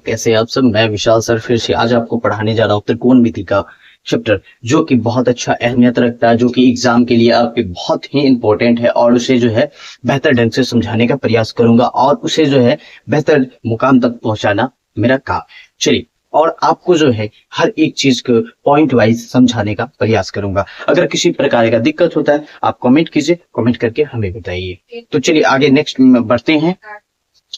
कैसे आप सब। मैं विशाल सर फिर से आज आपको पढ़ाने जा रहा हूँ त्रिकोणमिति का चैप्टर, जो कि बहुत अच्छा अहमियत रखता है, जो कि एग्जाम के लिए आपके बहुत ही इंपॉर्टेंट है। और उसे जो है बेहतर ढंग से समझाने का प्रयास करूंगा और उसे जो है बेहतर मुकाम तक पहुंचाना मेरा काम। चलिए, और आपको जो है हर एक चीज को पॉइंट वाइज समझाने का प्रयास करूंगा। अगर किसी प्रकार का दिक्कत होता है आप कमेंट कीजिए, कमेंट करके हमें बताइए। तो चलिए आगे नेक्स्ट बढ़ते हैं।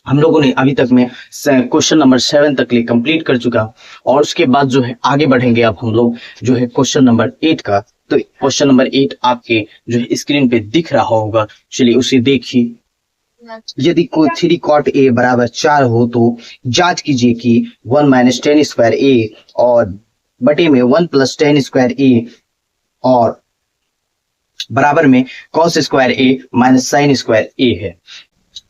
हम लोगों ने अभी तक में क्वेश्चन नंबर 7 तक लिए कंप्लीट कर चुका, और उसके बाद जो है आगे बढ़ेंगे अब हम लोग जो है क्वेश्चन नंबर 8 का। तो क्वेश्चन नंबर 8 आपके जो है स्क्रीन पे दिख रहा होगा, चलिए उसे देखिए। यदि कोई 3 cot a बराबर 4 हो तो जांच कीजिए कि 1 माइनस टेन स्क्वायर ए और बटे में 1 प्लस टेन स्क्वायर ए और बराबर में कॉस स्क्वायर ए माइनस साइन स्क्वायर ए है।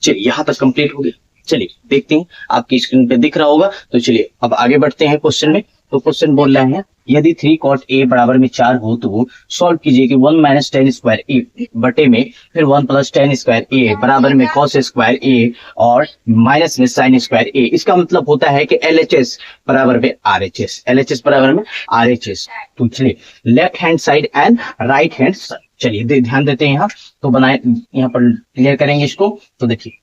चलिए यहाँ तक कंप्लीट हो गया। चलिए देखते हैं, आपकी स्क्रीन पे दिख रहा होगा। तो चलिए अब आगे बढ़ते हैं क्वेश्चन में। तो क्वेश्चन बोल रहे हैं यदि 3 cot a बराबर में 4 हो तो सॉल्व कीजिए कि 1 माइनस टेन स्क्वायर ए बटे में फिर 1 प्लस टेन स्क्वायर ए बराबर में कॉस स्क्वायर ए और माइनस में साइन स्क्वायर ए। इसका मतलब होता है कि LHS बराबर में RHS, LHS बराबर में RHS। तो चलिए left hand side and right hand side, चलिए ध्यान देते हैं। यहाँ तो बनाए, यहाँ पर क्लियर करेंगे इसको। तो देखिए,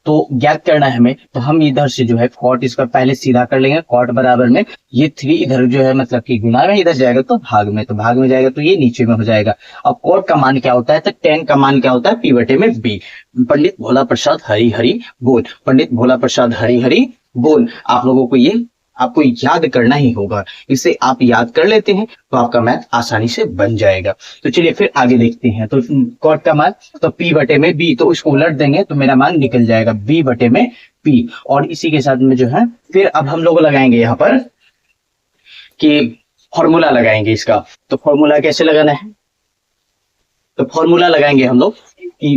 तो ज्ञात करना है हमें, तो हम इधर से जो है कॉट इसका पहले सीधा कर लेंगे। कॉट बराबर में ये 3 इधर जो है मतलब कि गुना में, इधर जाएगा तो भाग में, तो भाग में जाएगा तो ये नीचे में हो जाएगा। अब कॉट का मान क्या होता है, तो टेन का मान क्या होता है, पी बटे में बी। पंडित भोला प्रसाद हरी हरी बोल, पंडित भोला प्रसाद हरी हरी बोल। आप लोगों को ये आपको याद करना ही होगा। इसे आप याद कर लेते हैं तो आपका मैथ आसानी से बन जाएगा। तो चलिए फिर आगे देखते हैं। तो कॉट का मान तो p बटे में b, तो इसको उलट देंगे तो मेरा मान निकल जाएगा b बटे में p। और इसी के साथ में जो है फिर अब हम लोग लगाएंगे यहाँ पर कि फॉर्मूला लगाएंगे इसका। तो फॉर्मूला कैसे लगाना है, तो फॉर्मूला लगाएंगे हम लोग कि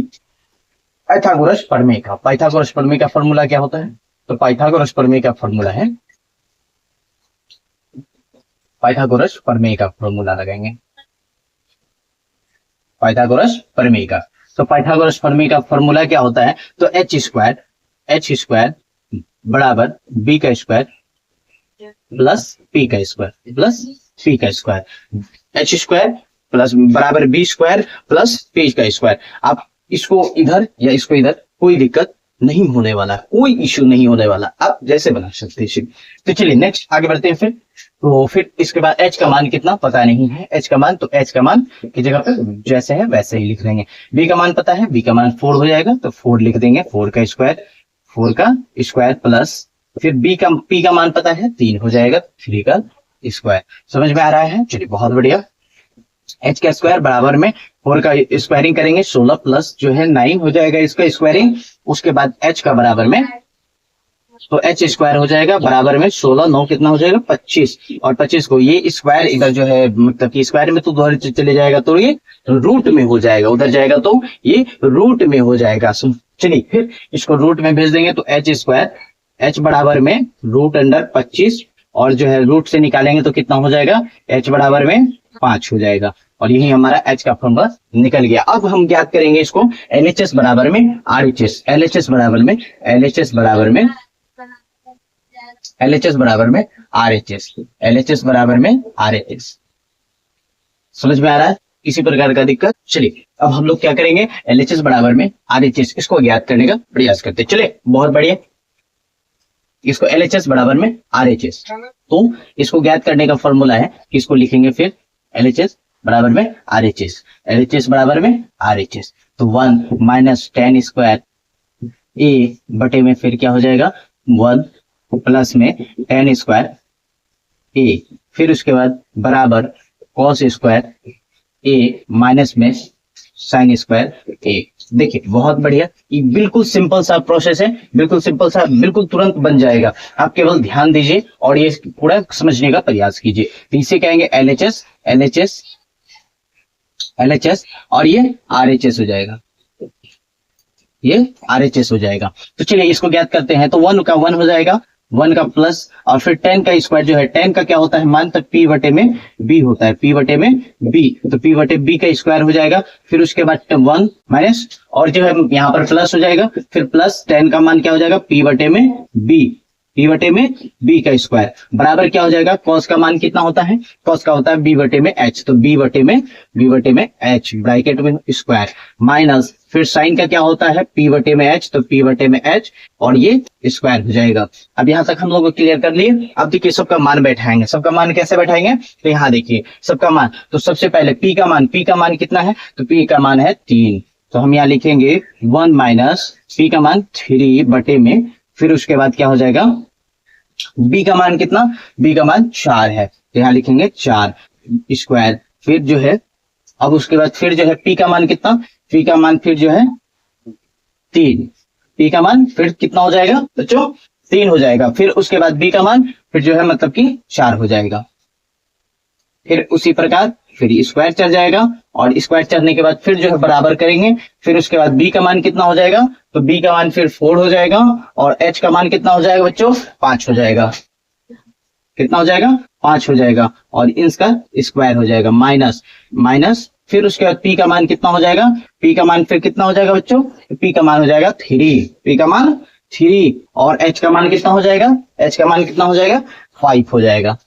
पाइथागोरस प्रमेय का। पाइथागोरस प्रमेय का फॉर्मूला क्या होता है, तो पाइथागोरस प्रमेय का फॉर्मूला है, पाइथागोरस प्रमेय का फॉर्मूला लगाएंगे, पाइथागोरस प्रमेय का। तो पाइथागोरस प्रमेय का फॉर्मूला क्या होता है, तो एच स्क्वायर बराबर बी का स्क्वायर प्लस पी का स्क्वायर प्लस पी का स्क्वायर, एच स्क्वायर प्लस बराबर बी स्क्वायर प्लस पी का स्क्वायर। आप इसको इधर या इसको इधर कोई दिक्कत नहीं होने वाला, कोई इश्यू नहीं होने वाला, आप जैसे बना सकते हैं। तो चलिए नेक्स्ट आगे बढ़ते हैं। फिर इसके बाद h का मान कितना पता नहीं है, h का मान, तो h का मान की जगह पे जैसे है वैसे ही लिख देंगे। b का मान पता है, b का मान 4 हो जाएगा तो 4 लिख देंगे, 4 का स्क्वायर प्लस फिर p का मान पता है 3 हो जाएगा, 3 का स्क्वायर। समझ में आ रहा है, चलिए बहुत बढ़िया। h का स्क्वायर बराबर में 4 का स्क्वायरिंग करेंगे 16 प्लस जो है 9 हो जाएगा इसका स्क्वायरिंग। उसके बाद h का बराबर में, तो h स्क्वायर हो जाएगा बराबर में 16, 9 कितना हो जाएगा 25, और 25 को ये स्क्वायर इधर जो है मतलब कि स्क्वायर में तो उधर चले जाएगा तो ये रूट में हो जाएगा, उधर जाएगा तो ये रूट में हो जाएगा। चलिए फिर इसको रूट में भेज देंगे तो h स्क्वायर, h बराबर में रूट अंडर 25, और जो है रूट से निकालेंगे तो कितना हो जाएगा, h बराबर में 5 हो जाएगा। और यही हमारा h का फॉर्मूला निकल गया। अब हम ज्ञात करेंगे इसको LHS बराबर में RHS, LHS बराबर में LHS बराबर में LHS बराबर में RHS, LHS बराबर में RHS। समझ में आ रहा है, किसी प्रकार का दिक्कत। चलिए अब हम लोग क्या करेंगे, LHS बराबर में RHS इसको ज्ञात करने का प्रयास करते हैं। चलिए बहुत बढ़िया, इसको LHS बराबर में RHS, तो इसको ज्ञात करने का फॉर्मूला है कि इसको लिखेंगे फिर LHS बराबर में RHS, LHS बराबर में RHS। तो 1 माइनस टेन स्क्वायर ए बटे में फिर क्या हो जाएगा 1 प्लस में टेन स्क्वायर ए, फिर उसके बाद बराबर कॉस स्क्वायर ए माइनस में साइन स्क्वायर ए। देखिए बहुत बढ़िया, ये बिल्कुल सिंपल सा प्रोसेस है, बिल्कुल सिंपल सा, बिल्कुल तुरंत बन जाएगा। आप केवल ध्यान दीजिए और ये पूरा समझने का प्रयास कीजिए। तो इसे कहेंगे LHS, LHS, LHS, और ये RHS हो जाएगा, ये RHS हो जाएगा। तो चलिए इसको ज्ञात करते हैं। तो 1 का 1 हो जाएगा, 1 का प्लस और फिर 10 का स्क्वायर जो है 10 का क्या होता है मान, तक p बटे में b होता है, p बटे में b, तो p बटे b का स्क्वायर हो जाएगा। फिर उसके बाद 1 माइनस और जो है यहाँ पर प्लस हो जाएगा, फिर प्लस 10 का मान क्या हो जाएगा p बटे में b, p बटे में b का स्क्वायर बराबर क्या हो जाएगा, cos का मान कितना होता है, cos का होता है b बटे में h, तो b बटे में h ब्रैकेट में स्क्वायर माइनस फिर साइन का क्या होता है p बटे में h, तो p बटे में h और ये स्क्वायर हो जाएगा। अब यहाँ तक हम लोग क्लियर कर लिए। अब देखिए सबका मान बैठाएंगे, सबका मान कैसे बैठाएंगे, तो यहाँ देखिए सबका मान, तो सबसे पहले p का मान कितना है, तो p का मान है 3, तो हम यहाँ लिखेंगे 1 माइनस p का मान 3 बटे में, फिर उसके बाद क्या हो जाएगा, b का मान कितना, b का मान 4 है, तो यहाँ लिखेंगे 4 स्क्वायर, फिर जो है अब उसके बाद फिर जो है p का मान कितना, p का मान फिर जो है 3, p का मान फिर कितना हो जाएगा बच्चों, 3 हो जाएगा, फिर उसके बाद b का मान फिर जो है मतलब कि 4 हो जाएगा, फिर उसी प्रकार फिर स्क्वायर चढ़ जाएगा और स्क्वायर चढ़ने के बाद फिर जो है बराबर करेंगे, फिर उसके बाद b का मान कितना हो जाएगा, तो b का मान फिर 4 हो जाएगा और h का मान कितना हो जाएगा बच्चों, 5 हो जाएगा, कितना हो जाएगा 5 हो जाएगा और इसका स्क्वायर हो जाएगा माइनस माइनस, फिर उसके बाद p का मान कितना हो जाएगा, p का मान फिर कितना हो जाएगा बच्चों, p का मान हो जाएगा 3, p का मान 3 और h का मान कितना हो जाएगा, h का मान कितना हो जाएगा 5 हो जाएगा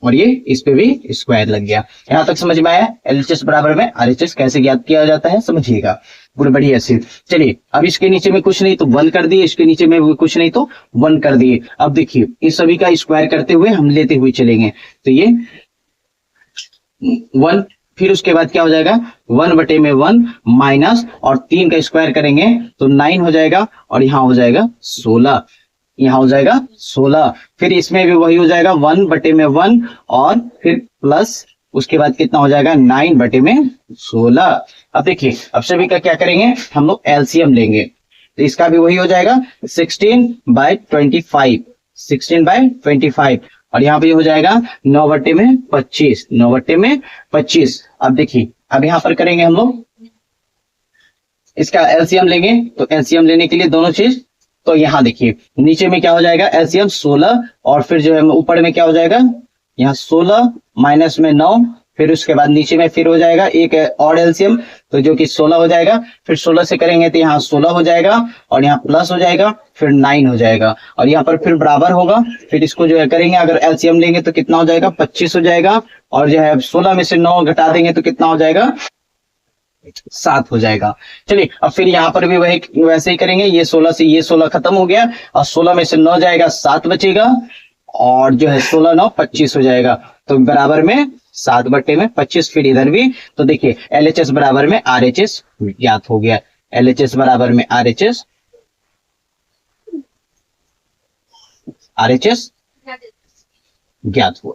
और ये इस पे भी स्क्वायर लग गया। यहां तक समझ में आया एलएचएस बराबर में आरएचएस कैसे ज्ञात किया जाता है, समझिएगा पूरी बढ़िया से। चलिए अब इसके नीचे में कुछ नहीं तो 1 कर दिए, इसके नीचे में कुछ नहीं तो 1 कर दिए। अब देखिए इस सभी का स्क्वायर करते हुए हम लेते हुए चलेंगे, तो ये 1, फिर उसके बाद क्या हो जाएगा 1 बटे में 1 माइनस और 3 का स्क्वायर करेंगे तो 9 हो जाएगा और यहाँ हो जाएगा 16, यहाँ हो जाएगा 16, फिर इसमें भी वही हो जाएगा 1 बटे में 1 और फिर प्लस उसके बाद कितना हो जाएगा 9 बटे में 16। अब देखिए अब सभी का क्या करेंगे हम लोग एलसीएम लेंगे, तो इसका भी वही हो जाएगा 16/25, 16/25 और यहाँ पे हो जाएगा 9 बटे में 25, 9 बटे में 25। अब देखिए अब यहाँ पर करेंगे हम लोग इसका एलसीएम लेंगे, तो एलसीएम लेने के लिए दोनों चीज, तो यहाँ देखिए नीचे में क्या हो जाएगा एलसीएम 16 और फिर जो है ऊपर में क्या हो जाएगा यहाँ 16 माइनस में 9, फिर उसके बाद नीचे में फिर हो जाएगा एक और एलसीएम तो जो कि 16 हो जाएगा, फिर 16 से करेंगे तो यहाँ 16 हो जाएगा और यहाँ प्लस हो जाएगा फिर 9 हो जाएगा और यहाँ पर फिर बराबर होगा, फिर इसको जो है करेंगे अगर एलसीएम लेंगे तो कितना हो जाएगा 25 हो जाएगा और जो है 16 में से 9 घटा देंगे तो कितना हो जाएगा 7 हो जाएगा। चलिए अब फिर यहाँ पर भी वही वैसे ही करेंगे, ये 16 से ये 16 खत्म हो गया और 16 में से 9 जाएगा 7 बचेगा और जो है 16 9 25 हो जाएगा, तो बराबर में 7 बटे में 25, फिर इधर भी तो देखिए एलएचएस बराबर में आरएचएस ज्ञात हो गया, एलएचएस बराबर में आरएचएस ज्ञात हुआ।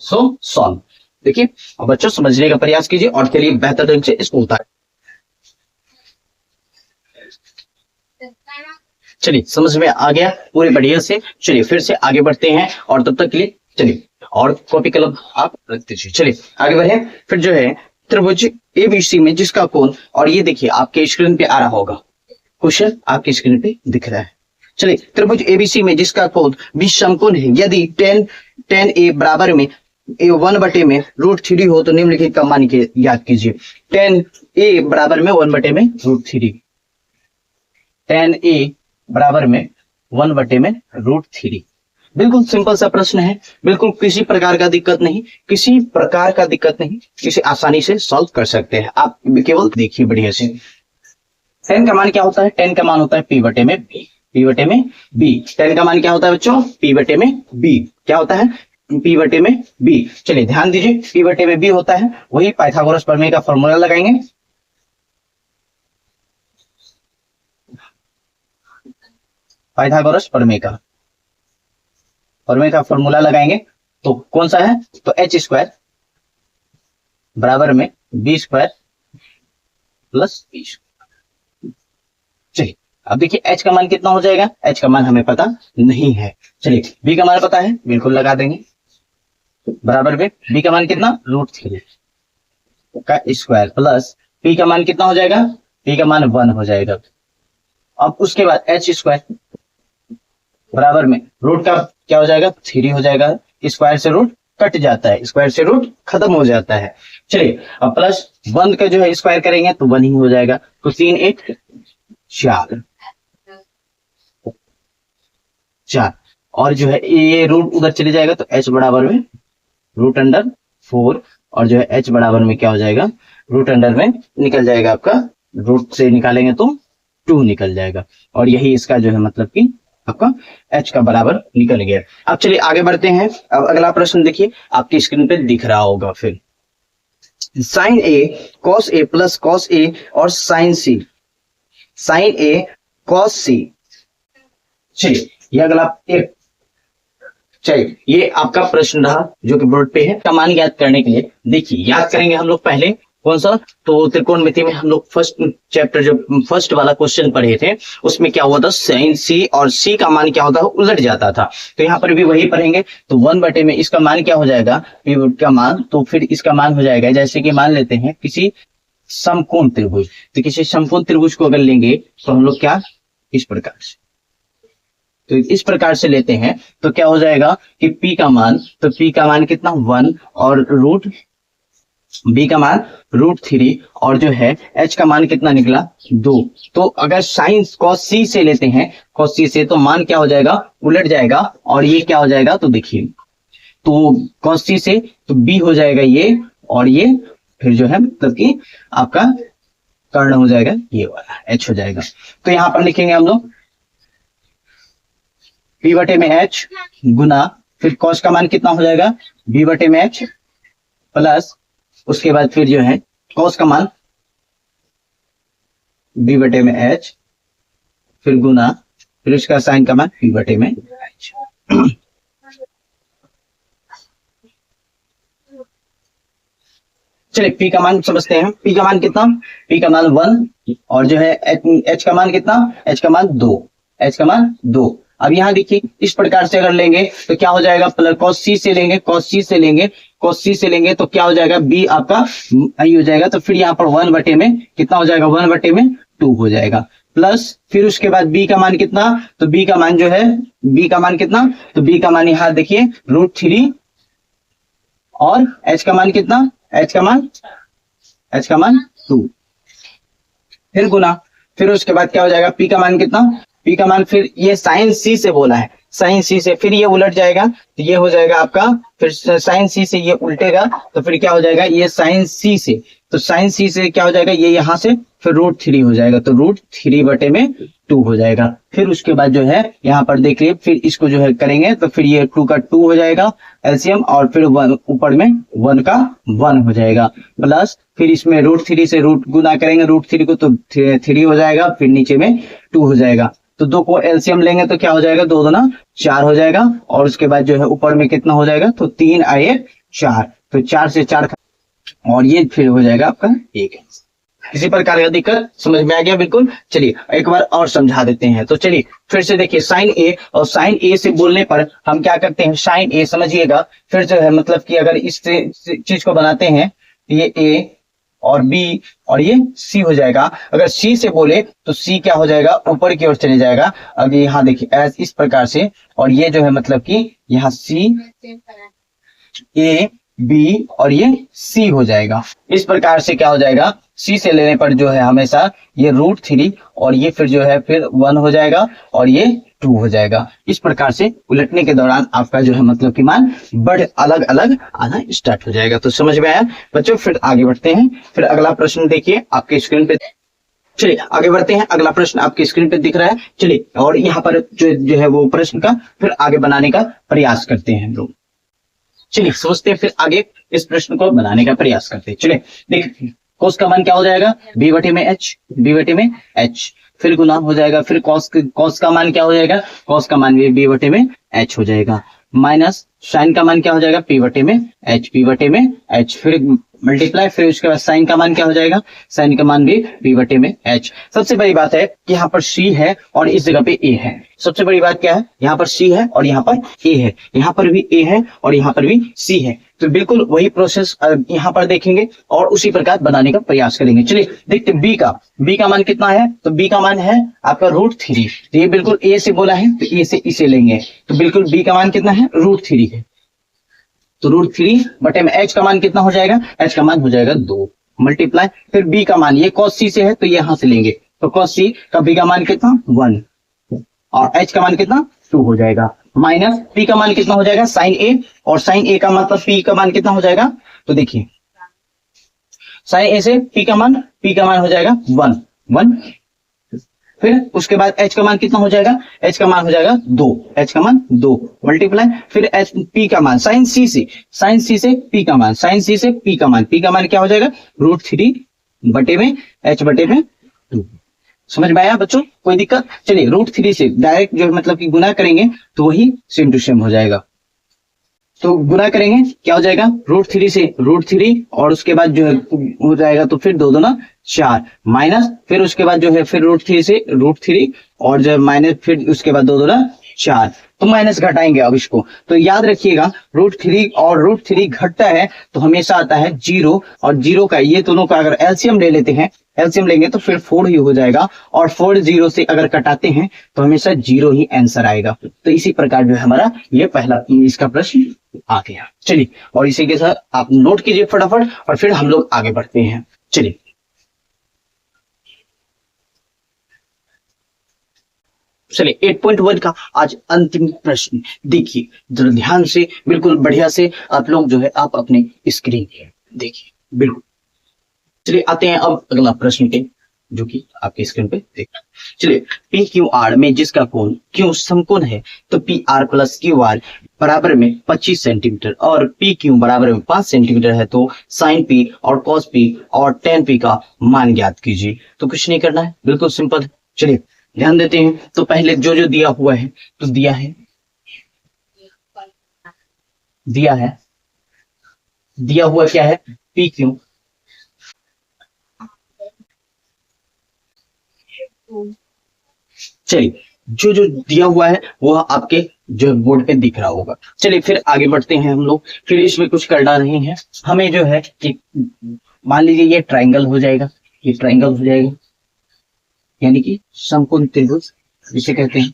सॉल्व। देखिए अब बच्चों समझने का प्रयास कीजिए और के लिए बेहतर ढंग से इसको उतारें। चलिए समझ में आ गया पूरे बढ़िया से। चलिए फिर से आगे बढ़ते हैं और तब तक के लिए चलिए और कॉपी कलम आप रख दीजिए। चलिए आगे बढ़े। फिर जो है त्रिभुज एबीसी में जिसका कोण, और ये देखिए आपके स्क्रीन पे आ रहा होगा क्वेश्चन, आपकी स्क्रीन पे दिख रहा है। चलिए त्रिभुज एबीसी में जिसका कोण 20 समकोण है, यदि tan ए बराबर में 1 बटे में √3 हो तो निम्नलिखित का मान ज्ञात कीजिए। tan ए बराबर में 1 बटे में √3, tan ए बराबर में 1 बटे में √3। बिल्कुल सिंपल सा प्रश्न है, बिल्कुल किसी प्रकार का दिक्कत नहीं, किसी प्रकार का दिक्कत नहीं, इसे आसानी से सॉल्व कर सकते हैं। आप केवल देखिए बढ़िया से। tan का मान क्या होता है, tan का मान होता है p बटे में b, p बटे में b। tan का मान क्या होता है बच्चों, p बटे में b क्या होता है, p बटे में b। चलिए ध्यान दीजिए p बटे में b होता है, वही पाइथागोरस प्रमेय का फॉर्मूला लगाएंगे। पाइथागोरस प्रमेय का फॉर्मूला लगाएंगे तो कौन सा है, तो h स्क्वायर बराबर में b स्क्वायर प्लस b। चलिए अब देखिए h का मान कितना हो जाएगा, h का मान हमें पता नहीं है। चलिए b का मान पता है, बिल्कुल लगा देंगे बराबर में b का मान कितना √3 का स्क्वायर प्लस p का मान कितना हो जाएगा, p का मान 1 हो जाएगा। अब उसके बाद h स्क्वायर बराबर में रूट का क्या हो जाएगा 3 हो जाएगा, स्क्वायर से रूट कट जाता है, स्क्वायर से रूट खत्म हो जाता है। चलिए अब प्लस 1 का जो है स्क्वायर करेंगे तो 1 ही हो जाएगा, तो 3 1 4 और जो है ये रूट उधर चले जाएगा तो h बराबर में रूट अंडर 4 और जो है h बराबर में क्या हो जाएगा, रूट अंडर में निकल जाएगा आपका, रूट से निकालेंगे तो 2 निकल जाएगा और यही इसका जो है मतलब कि आपका h का बराबर निकल गया। अब चलिए आगे बढ़ते हैं। अब अगला प्रश्न देखिए, आपकी स्क्रीन पे दिख रहा होगा, फिर sign A cos A plus cos A और साइन सी, साइन ए कॉस सी। चलिए ये अगला एक, चलिए ये आपका प्रश्न रहा जो कि बोर्ड पे है। का मान याद करने के लिए देखिए, याद करेंगे हम लोग पहले कौन सा, तो त्रिकोणमिति में हम लोग फर्स्ट चैप्टर जो फर्स्ट वाला क्वेश्चन पढ़े थे उसमें क्या हुआ था, साइन सी और सी का मान क्या होता है, उलट जाता था। तो यहाँ पर भी वही पढ़ेंगे, तो 1 में इसका मान क्या हो जाएगा, पी का मान, तो फिर इसका मान हो जाएगा, जैसे कि मान लेते हैं किसी समकोण त्रिभुज, तो किसी समकोण त्रिभुज को अगर लेंगे तो हम लोग क्या इस प्रकार से, तो इस प्रकार से लेते हैं तो क्या हो जाएगा कि P का मान, तो P का मान कितना 1 और रूट B का मान रूट 3 और जो है H का मान कितना निकला 2। तो अगर साइन कॉस C से लेते हैं, कॉस C से, तो मान क्या हो जाएगा, उलट जाएगा और ये क्या हो जाएगा, तो देखिए तो कॉस C से तो B हो जाएगा ये, और ये फिर जो है मतलब कि आपका कर्ण हो जाएगा ये वाला H हो जाएगा। तो यहां पर लिखेंगे हम लोग B बटे में H गुना, फिर कॉस का मान कितना हो जाएगा B बटे में H प्लस, उसके बाद फिर जो है कॉस का मान B बटे में H, फिर गुना, फिर उसका साइन का मान B बटे में H। चलिए P का मान समझते हैं। P का मान कितना, P का मान 1 और जो है H का मान कितना, H का मान 2, H का मान 2। अब यहाँ देखिए इस प्रकार से अगर लेंगे तो क्या हो जाएगा, प्लस कॉस सी से लेंगे, कॉस सी से लेंगे, कॉस सी से लेंगे तो क्या हो जाएगा, बी आपका आई हो जाएगा, तो फिर यहाँ पर 1 बटे में कितना हो जाएगा, 1 बटे में 2 हो जाएगा, प्लस फिर उसके बाद बी का मान कितना, तो बी का मान जो है, बी का मान कितना, तो बी का मान यहाँ देखिए रूट 3 और एच का मान कितना, एच का मान 2, फिर गुना, फिर उसके बाद क्या हो जाएगा, पी का मान कितना, पी का मान फिर ये साइन सी से बोला है, साइन सी से, फिर ये उलट जाएगा तो ये हो जाएगा आपका, फिर साइन सी से ये उल्टेगा तो फिर क्या हो जाएगा, ये साइन सी से, तो साइन सी से क्या हो जाएगा, ये यहां से फिर रूट 3 हो जाएगा, तो रूट 3 बटे में 2 हो जाएगा। फिर उसके बाद जो है यहाँ पर देखिए, फिर इसको जो है करेंगे तो फिर ये 2 का 2 हो जाएगा एलसीएम, और फिर ऊपर में 1 का 1 हो जाएगा, प्लस फिर इसमें रूट 3 से रूट गुना करेंगे रूट 3 को, तो 3 हो जाएगा, फिर नीचे में 2 हो जाएगा, तो 2 को एलसीएम लेंगे तो क्या हो जाएगा, 2 दूना 4 हो जाएगा, और उसके बाद जो है ऊपर में कितना हो जाएगा, तो 3 आए 4, तो 4 से 4 और ये फिर हो जाएगा आपका 1। किसी प्रकार का दिक्कत समझ में आ गया, बिल्कुल। चलिए एक बार और समझा देते हैं, तो चलिए फिर से देखिए, साइन ए, और साइन ए से बोलने पर हम क्या करते हैं, साइन ए समझिएगा, फिर जो है मतलब कि अगर इस चीज को बनाते हैं, ये ए और बी और ये सी हो जाएगा। अगर सी से बोले तो सी क्या हो जाएगा, ऊपर की ओर चले जाएगा। अब यहाँ देखिए इस प्रकार से, और ये जो है मतलब कि यहाँ सी, ए, बी और ये सी हो जाएगा। इस प्रकार से क्या हो जाएगा, सी से लेने पर जो है हमेशा ये रूट 3 और ये फिर जो है फिर 1 हो जाएगा और ये 2 हो जाएगा। इस प्रकार से उलटने के दौरान आपका जो है मतलब कि मान बढ़ अलग अलग आना स्टार्ट हो जाएगा। तो समझ में आया बच्चों? फिर आगे बढ़ते हैं। फिर अगला प्रश्न देखिए आपके स्क्रीन पे। चलिए आगे बढ़ते हैं। अगला प्रश्न आपकी स्क्रीन पे दिख रहा है। चलिए और यहाँ पर जो है वो प्रश्न का फिर आगे बनाने का प्रयास करते हैं हम लोग। चलिए सोचते हैं, फिर आगे इस प्रश्न को बनाने का प्रयास करते हैं। चलिए देखिए, कोस का मान क्या हो जाएगा, बी बटे में एच, बी बटे में एच, फिर गुना हो जाएगा, फिर कॉस का मान क्या हो जाएगा, कॉस का मान भी बी बटे में एच हो जाएगा, माइनस साइन का मान क्या हो जाएगा, पी बटे में एच, पी बटे में एच, फिर मल्टीप्लाई, फिर उसके बाद साइन का मान क्या हो जाएगा, साइन का मान भी पी बटे में एच। सबसे बड़ी बात है कि यहाँ पर सी है और इस जगह पे ए है। सबसे बड़ी बात क्या है, यहाँ पर सी है और यहाँ पर ए है, यहाँ पर भी ए है और यहाँ पर भी सी है। तो बिल्कुल वही प्रोसेस यहाँ पर देखेंगे और उसी प्रकार बनाने का प्रयास करेंगे। चलिए देखते बी का मान कितना है, तो बी का मान है आपका रूट 3। तो ये बिल्कुल ए से बोला है तो ए से इसे लेंगे, तो बिल्कुल बी का मान कितना है, रूट 3 है। तो √3 में h का मान कितना हो जाएगा, h का मान हो जाएगा 2 मल्टीप्लाई, फिर b का मान, ये cos c से है तो ये यहां से लेंगे, तो cos c का b का मान कितना 1 और h का मान कितना 2 हो जाएगा, माइनस p का मान कितना हो जाएगा sin a, और sin a का मतलब p का मान कितना हो जाएगा, तो देखिए sin a से p का मान हो जाएगा 1 फिर उसके बाद h का मान कितना हो जाएगा, h का मान हो जाएगा 2, h का मान 2 मल्टीप्लाई, फिर p का मान sin c से p का मान, sin c से p का मान क्या हो जाएगा √3 बटे में h बटे में 2। समझ में आया बच्चों, कोई दिक्कत? चलिए √3 से डायरेक्ट जो मतलब कि गुना करेंगे तो वही सेम टू सेम हो जाएगा, तो गुना करेंगे क्या हो जाएगा √3 से √3 और उसके बाद जो है हो जाएगा तो फिर 2 दूना 4 माइनस, फिर उसके बाद जो है फिर √3 से √3 और जो माइनस, फिर उसके बाद 2 दूना 4, तो माइनस घटाएंगे अब इसको, तो याद रखिएगा √3 और √3 घटता है तो हमेशा आता है 0, और 0 का ये दोनों का अगर एलसीएम ले लेते हैं, एलसीएम लेंगे तो फिर 4 ही हो जाएगा, और 4 0 से अगर कटाते हैं तो हमेशा 0 ही आंसर आएगा। तो इसी प्रकार जो है हमारा ये पहला इसका प्रश्न आ गया। चलिए और इसी के साथ आप नोट कीजिए फटाफट और फिर हम लोग आगे बढ़ते हैं। चलिए चलिए 8.1 का आज अंतिम प्रश्न देखिए, जरा ध्यान से बिल्कुल बढ़िया से आप लोग जो है आप अपने स्क्रीन देखिए बिल्कुल। चलिए आते हैं अब अगला प्रश्न पे जो कि आपके स्क्रीन पे देख। चलिए पी क्यू आर में जिसका कोण क्यू समकोण है तो P R plus Q R बराबर में 25 सेंटीमीटर और पी क्यू बराबर में 5 सेंटीमीटर है तो साइन पी और कॉस पी और टेन पी का मान ज्ञात कीजिए। तो कुछ नहीं करना है, बिल्कुल सिंपल है। चलिए ध्यान देते हैं, तो पहले जो जो दिया हुआ है तो दिया हुआ क्या है पी क्यू, चलिए जो जो दिया हुआ है वो आपके जो बोर्ड पे दिख रहा होगा। चलिए फिर आगे बढ़ते हैं हम लोग, फिर इसमें कुछ करना नहीं है हमें, जो है कि मान लीजिए ये ट्राइंगल हो जाएगा, ये ट्राइंगल हो जाएगा यानी कि समकोण त्रिभुज जिसे कहते हैं,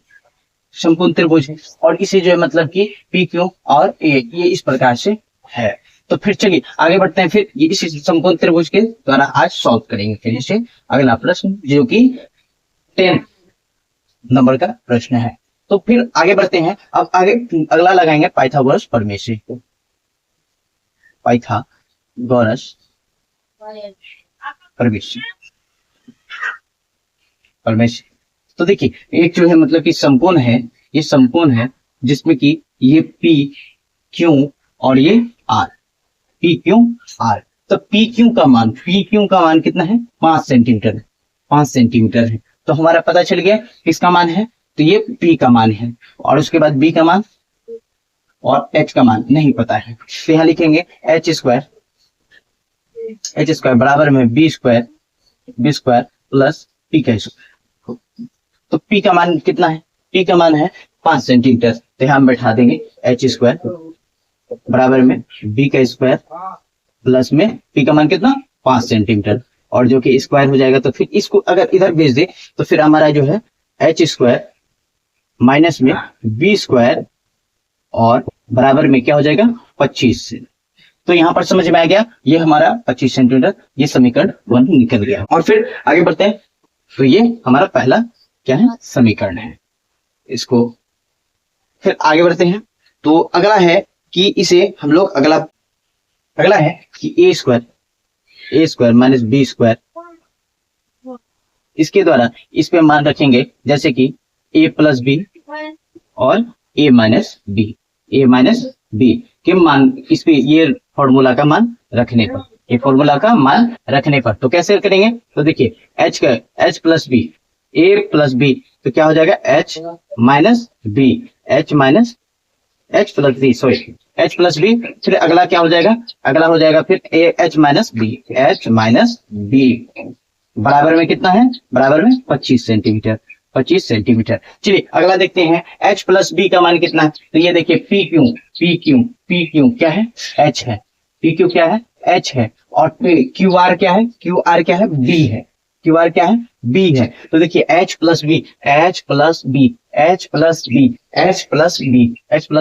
समकोण त्रिभुज है, और इसे जो है मतलब कि पी क्यू और ए ये इस प्रकार से है। तो फिर चलिए आगे बढ़ते हैं, फिर ये इस समकोण त्रिभुज के द्वारा आज सॉल्व करेंगे। फिर इसे अगला प्रश्न जो कि 10 नंबर का प्रश्न है। तो फिर आगे बढ़ते हैं, अब आगे अगला लगाएंगे पाइथागोरस प्रमेय, पाइथागोरस प्रमेय। तो देखिए एक जो है मतलब कि समकोण है, ये समकोण है जिसमें कि ये पी क्यू और ये आर, पी क्यू आर। तो पी क्यू का मान कितना है 5 सेंटीमीटर है, 5 सेंटीमीटर है। तो हमारा पता चल गया किसका मान है, तो ये P का मान है, और उसके बाद B का मान और H का मान नहीं पता है, तो यहाँ लिखेंगे h स्क्वायर बराबर में b स्क्वायर प्लस P का स्क्वायर। तो P का मान कितना है, P का मान है 5 सेंटीमीटर, तो यहाँ बैठा देंगे h स्क्वायर बराबर में b का स्क्वायर प्लस में P का मान कितना 5 सेंटीमीटर, और जो कि स्क्वायर हो जाएगा। तो फिर इसको अगर इधर भेज दे तो फिर हमारा जो है h स्क्वायर माइनस में b स्क्वायर और बराबर में क्या हो जाएगा 25 से। तो यहाँ पर समझ में आ गया, ये हमारा 25 सेंटीमीटर, ये समीकरण 1 निकल गया। और फिर आगे बढ़ते हैं, तो ये हमारा पहला क्या है समीकरण है। इसको फिर आगे बढ़ते हैं, तो अगला है कि इसे हम लोग अगला है कि ए स्क्वायर माइनस बी स्क्वायर, इसके द्वारा इस पे मान रखेंगे जैसे कि a प्लस बी और a माइनस बी के मान, इस पे ये फॉर्मूला का मान रखने पर, तो कैसे करेंगे, तो देखिए h plus B a plus B, तो क्या हो जाएगा h minus B, h plus B. फिर अगला क्या हो जाएगा, फिर h माइनस बी बराबर में कितना है, बराबर में 25 सेंटीमीटर। चलिए अगला देखते हैं h प्लस बी का मान कितना है, तो ये देखिए पी क्यू क्या है h है, पी क्यू क्या है h है, और क्यू आर क्या है बी है। तो देखिए h प्लस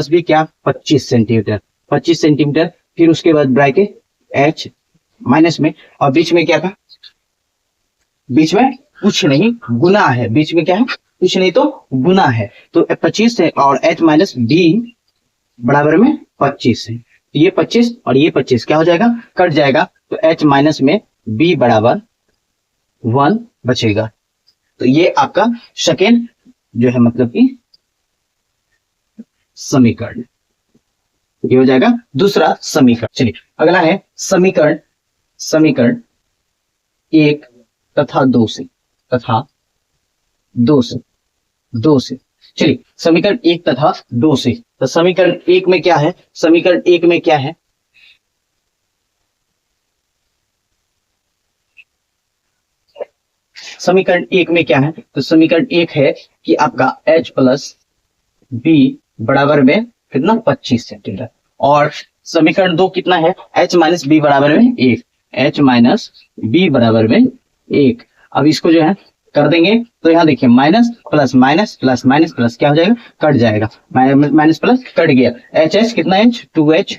बी क्या 25 सेंटीमीटर, 25 सेंटीमीटर, फिर उसके बाद ब्रैकेट h माइनस में, और बीच में क्या था, बीच में कुछ नहीं गुना है, बीच में क्या है, कुछ नहीं तो गुना है, तो 25 है और h माइनस b बराबर में 25 है, ये 25 और ये 25 क्या हो जाएगा, कट जाएगा, तो h माइनस में b बराबर 1 बचेगा। तो ये आपका सेकेंड जो है मतलब कि समीकरण, ये हो जाएगा दूसरा समीकरण। चलिए अगला है समीकरण, समीकरण 1 तथा 2 से, तथा 2 से, 2 से। चलिए समीकरण 1 तथा 2 से, तो समीकरण 1 में क्या है, समीकरण 1 में क्या है, समीकरण 1 में क्या है, तो समीकरण 1 है कि आपका h प्लस b बराबर में कितना 25 सेंटीमीटर, और समीकरण 2 कितना है, h माइनस बी बराबर में 1, h माइनस बी बराबर में 1। अब इसको जो है कर देंगे, तो यहाँ देखिए minus plus minus plus minus plus क्या हो जाएगा, कट जाएगा, माइनस प्लस कट गया, एच एच कितना h 2h,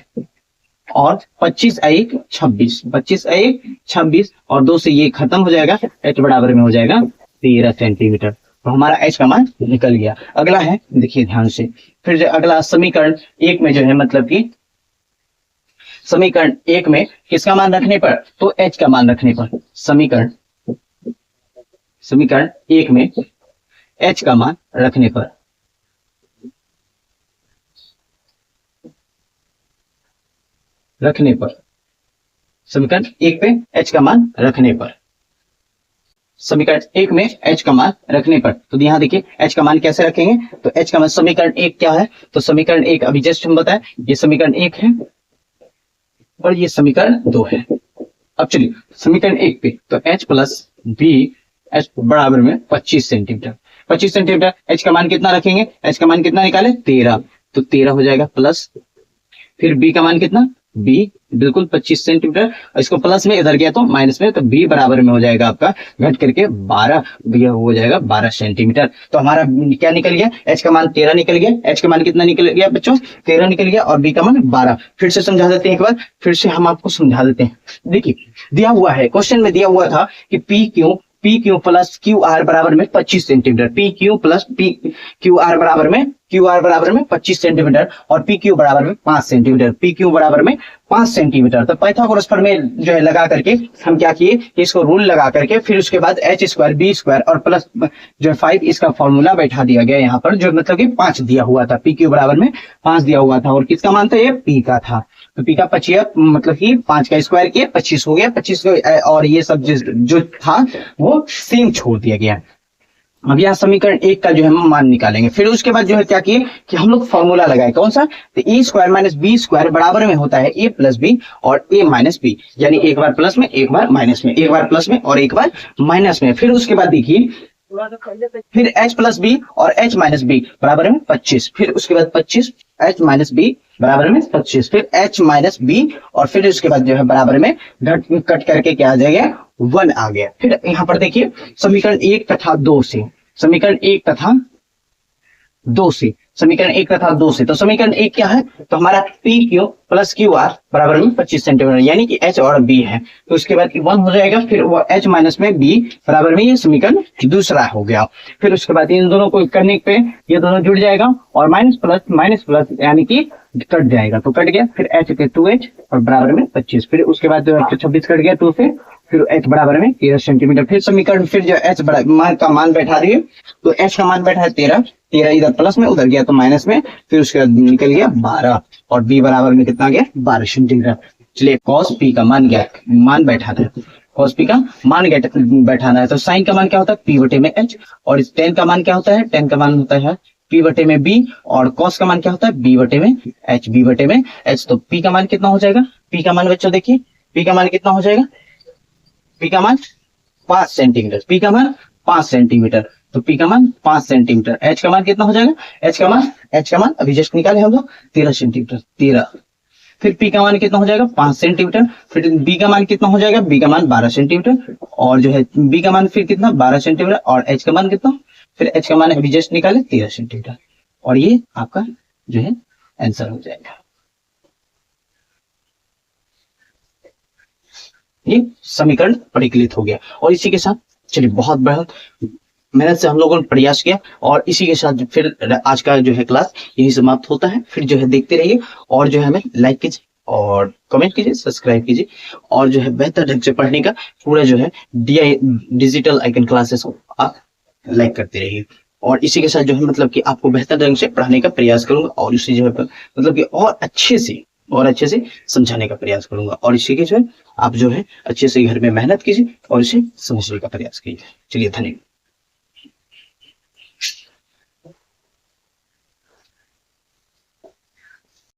और 25 1 26, 25 1 26, और 2 से ये खत्म हो जाएगा, h बराबर में हो जाएगा 13 सेंटीमीटर, तो हमारा h का मान निकल गया। अगला है देखिए ध्यान से, फिर जो अगला समीकरण 1 में जो है मतलब कि समीकरण 1 में किसका मान रखने पर, तो h का मान रखने पर, समीकरण 1 में h का मान रखने पर, समीकरण 1 पे h का मान रखने पर, समीकरण 1 में h का मान रखने पर, तो यहाँ देखिए h का मान कैसे रखेंगे, तो h का मान समीकरण 1 क्या है, तो समीकरण 1 अभी जस्ट हम बताएं, ये समीकरण 1 है और ये समीकरण 2 है। अब चलिए समीकरण 1 पे, तो h प्लस बी h बराबर में 25 सेंटीमीटर, 25 सेंटीमीटर, h का मान कितना रखेंगे, h का मान कितना निकाले 13, तो 13 हो जाएगा प्लस, फिर b का मान कितना, b बिल्कुल 25 सेंटीमीटर, इसको प्लस में इधर गया तो माइनस में, तो b बराबर में हो जाएगा आपका घट करके 12, यह हो जाएगा 12 सेंटीमीटर। तो हमारा क्या निकल गया, h का मान 13 निकल गया, h का मान कितना निकल गया बच्चों, 13 निकल गया, और b का मान 12। फिर से समझा देते हैं एक बार, फिर से हम आपको समझा देते हैं। देखिए दिया हुआ है, क्वेश्चन में दिया हुआ था कि P Q plus Q R बराबर में 25 centimetre, P Q plus P Q R बराबर में 25 सेंटीमीटर, और पी क्यू बराबर में 5 सेंटीमीटर, पी क्यू बराबर में 5 सेंटीमीटर। तो पाइथागोरस प्रमेय जो है लगा करके हम क्या किए, इसको रूल लगा करके फिर उसके बाद h स्क्वायर बी स्क्वायर और प्लस जो 5 इसका फॉर्मूला बैठा दिया गया यहाँ पर, जो मतलब कि 5 दिया हुआ था, पी क्यू बराबर में 5 दिया हुआ था, और किसका मान था, ये पी का था, तो पी का 25 मतलब कि 5 का स्क्वायर किया 25 हो गया, 25 और ये सब जो था वो सेम छोड़ दिया गया। अब यहाँ समीकरण 1 का जो है मान निकालेंगे, फिर उसके बाद जो है क्या किए कि हम लोग फॉर्मूला लगाए, कौन सा, तो ए स्क्वायर माइनस बी स्क्वायर बराबर में होता है ए प्लस बी और ए माइनस बी, यानी एक बार प्लस में एक बार माइनस में, एक बार प्लस में और एक बार माइनस में। फिर उसके बाद देखिए फिर h प्लस बी और h माइनस बी बराबर में 25, फिर उसके बाद 25 h माइनस बी बराबर में 25, फिर h माइनस बी, और फिर उसके बाद जो है बराबर में कट करके क्या आ जाएगा 1 आ गया। फिर यहाँ पर देखिए समीकरण 1 तथा 2 से, समीकरण 1 तथा 2 से, समीकरण 1 तथा 2 से, तो समीकरण 1 क्या है, तो हमारा P Q plus Q R बराबर में 25 सेंटीमीटर, यानी कि h और b है, तो उसके बाद 1 हो जाएगा, फिर वो h माइनस में b बराबर में, ये समीकरण दूसरा हो गया। फिर उसके बाद इन दोनों को करने पे ये दोनों जुड़ जाएगा, और माइनस प्लस यानी कि कट जाएगा, तो कट गया, फिर h के 2h और बराबर में 25, फिर उसके बाद 26 कट गया 2 से, फिर h बराबर में 13 सेंटीमीटर। फिर समीकरण फिर जो h का मान बैठा दिए, तो h का मान बैठा है 13, इधर प्लस में उधर गया तो माइनस में, फिर उसके बाद निकल गया 12, और b बराबर में कितना गया 12 सेंटीमीटर। चलिए cos p का मान बैठाना है, cos p का मान बैठाना है, तो साइन का मान क्या होता है p बटे में h, और tan का मान क्या होता है, tan का मान होता है p बटे में b, और cos का मान क्या होता है b बटे में h, तो p का मान कितना हो जाएगा, p का मान बच्चों देखिए p का मान कितना हो जाएगा, p का मान 5 सेंटीमीटर, p का मान 5 सेंटीमीटर, तो p का मान 5 सेंटीमीटर, h का मान कितना हो जाएगा, h का मान अभी जस्ट निकाले हम लोग 13 सेंटीमीटर, 13, फिर p का मान कितना हो जाएगा 5 सेंटीमीटर, फिर b का मान कितना हो जाएगा, b का मान 12 सेंटीमीटर, और जो है b का मान फिर कितना 12 सेंटीमीटर, और h का मान कितना, फिर h का मान अभी जस्ट निकाले 13 सेंटीमीटर, और ये आपका जो है आंसर हो जाएगा। ये समीकरण परिकलित हो गया। और इसी के साथ चलिए बहुत बहुत मेहनत से हम लोगों ने प्रयास किया, और इसी के साथ फिर आज का जो है क्लास यही समाप्त होता है। फिर जो है देखते रहिए, और जो है हमें लाइक कीजिए और कमेंट कीजिए, सब्सक्राइब कीजिए, और जो है बेहतर ढंग से पढ़ने का पूरा जो है डिजिटल आइकन क्लासेस आप लाइक करते रहिए। और इसी के साथ जो है मतलब कि आपको बेहतर ढंग से पढ़ाने का प्रयास करूंगा, और इसी जो है मतलब कि और अच्छे से समझाने का प्रयास करूंगा। और इसी के जो है आप जो है अच्छे से घर में मेहनत कीजिए और इसे समझने का प्रयास कीजिए। चलिए धन्यवाद।